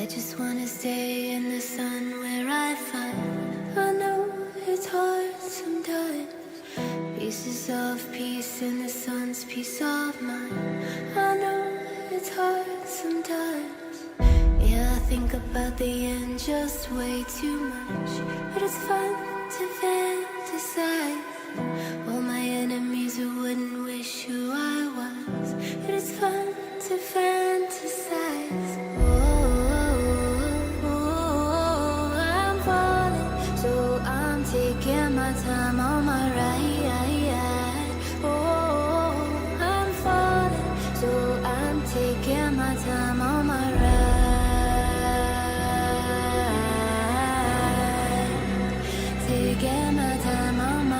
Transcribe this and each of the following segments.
just wanna stay in the sun where I find. I know it's hard sometimes. Pieces of peace in the sun's peace of mind. I know it's hard sometimes. Yeah, I think about the end just way too much. But it's fun to fantasize. All my enemies who wouldn't wish who I was. But it's fun to fantasize. I'm falling, so I'm taking my time on my ride. I'm falling, so I'm taking my time on my ride. Taking my time on my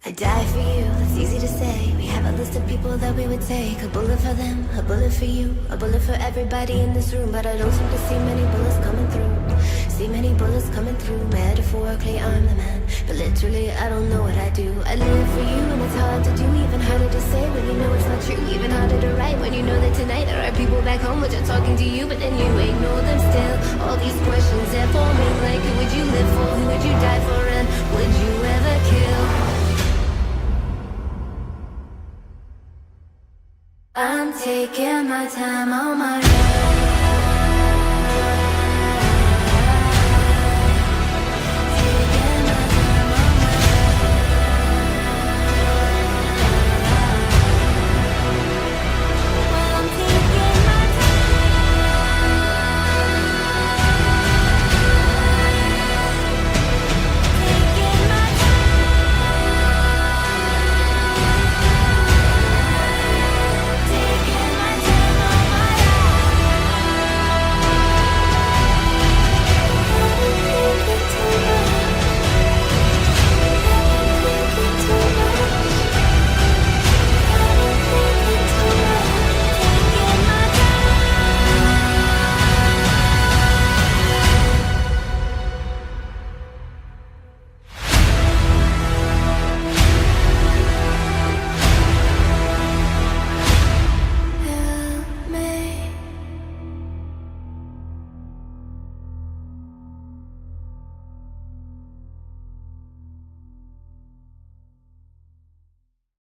I die for you, it's easy to say. We have a list of people that we would take. A bullet for them, a bullet for you, a bullet for everybody in this room. But I don't seem to see many bullets coming through. See many bullets coming through. Metaphorically I'm the man, but literally I don't know what I do. I live for you and it's hard to do. Even harder to say when you know it's not true. Even harder to write when you know that tonight there are people back home which are talking to you, but then you ignore them still. All these questions they're forming, like who would you live for, who would you die for, and would you ever kill? I'm taking my time on my ride.